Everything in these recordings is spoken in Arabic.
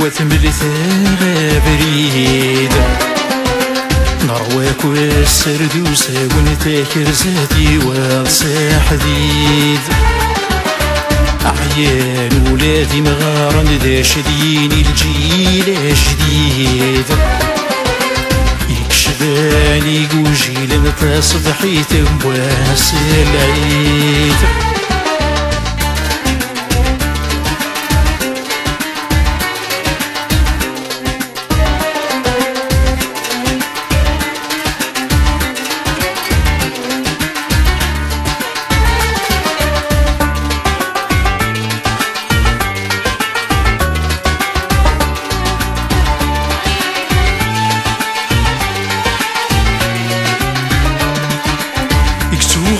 ملثا بريد نرواك والسردوسة ونتاكر زادي والصاح حديد أعيان ولادي مغارن ذا شدين الجيل جديد يكشفاني قوجيل متى صبحيت مواس العيد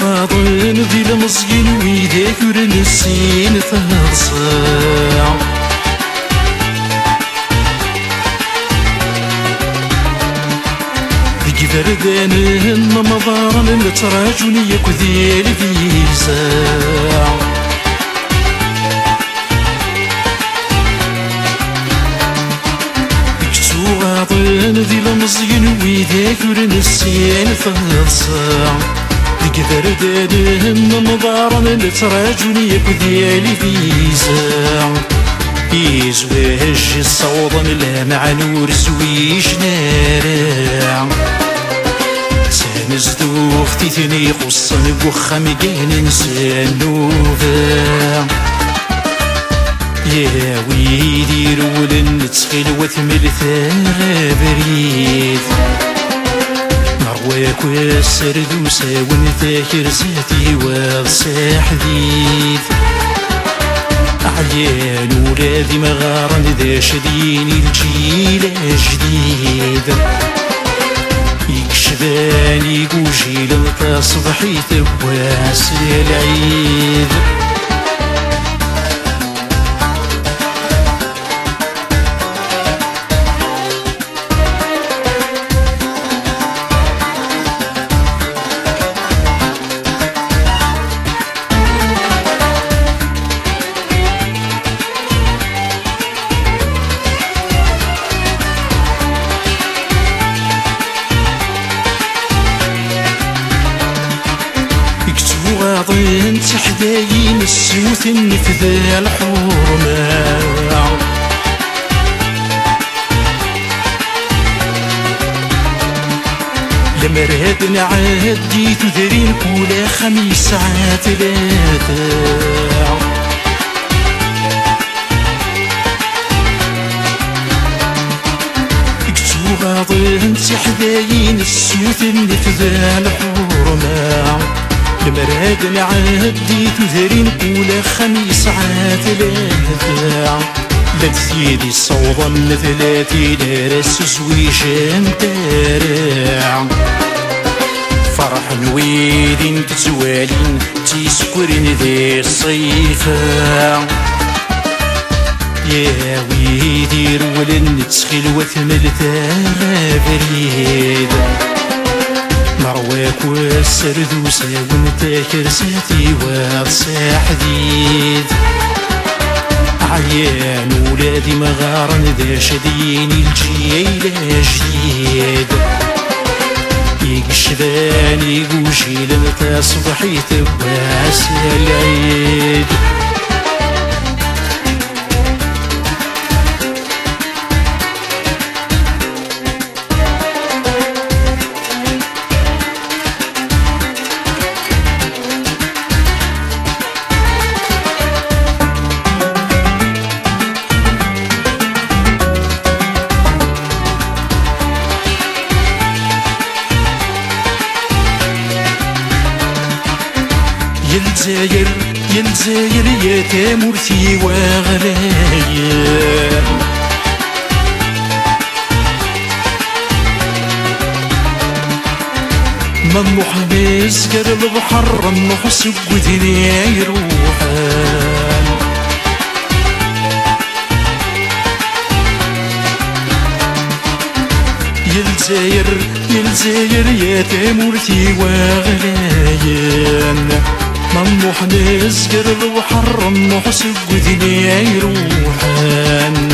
غاضن ذي المزين ويديك ورنسين تهرصع ذي فردان مضارن لتراجوني يكذي الفيزاع كتو غاضن ذي المزين ويديك ورنسين تهرصع قدر دادهم مضارن لتراجوني يكذيالي فيزا يزواج الصوضن لا مع نور زويش نارع سانزدو اختي ثني خصن بوخا مكان نسان نوفا يا ويدي رولن نتسخيل وثملثا بريد نرواك والسردوسة ونتاكر زاتي والصاح حديد أعيان ولادي مغارن ذا شدين الجيل جديد يكشفاني قوجيل متى صبحيت بواس العيد غاضين تحداين السوث النفذا الحرمة لمرهد نعدي تدرين كولا 5 ساعات 3 كتو غاضين تحداين السوث النفذا الحرمة المراد نعدي تذرين قولة 5 ساعات 3 لتثيدي الصوضة من 30 راس زويجان تارع فرح نويدين تزوالين تيسكرين ذي الصيفة يا ويدي رولن نتسخيل وثملثا بريد نرواك والسردوسة ونتاكر زاتي والصاح حديد عيان ولادي مغارن ذا شدين الجيل جديد يكشفاني قوجيل متى صبحيت بواس العيد يا الجزاير يا تامورتي وغلاير ممنوح بيسكر البحر ممنوح سقودني يروحان يا الجزاير يا تامورتي وغلاير ممنوح نسكر البحر ممنوح سقودني يروحان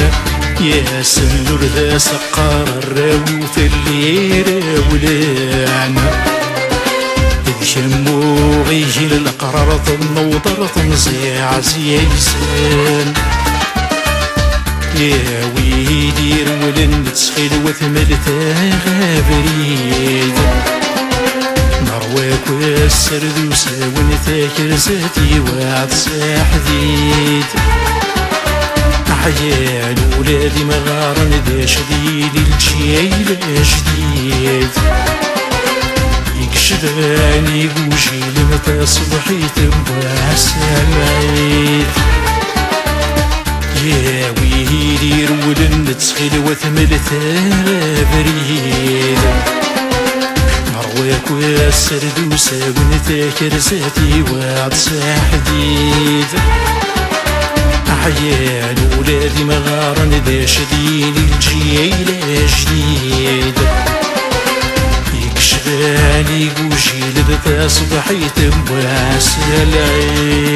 يا سنور ذا سقار الراوث اللي راولانا شمو غيجي للقرار تنوضر تنزيع زيزان يا ويدي رولن تسخيل وثملتا غابريد نرواك والسرد وساون ثاكر زاتي وعد ساحديد أحيان ولادي مغارن دا شديد الجيل جديد يكشفاني وجيل متى صبحيت بواسمعيد يا ويلي رولن تسخيل وثملتا بريد نرواك والسرد وساون ذاكر زاتي وعد ساحديد أحيان ولادي مغارن دا شديد الجيل جديد يكشفاني وجيل ذا صبحيت بواسمعيد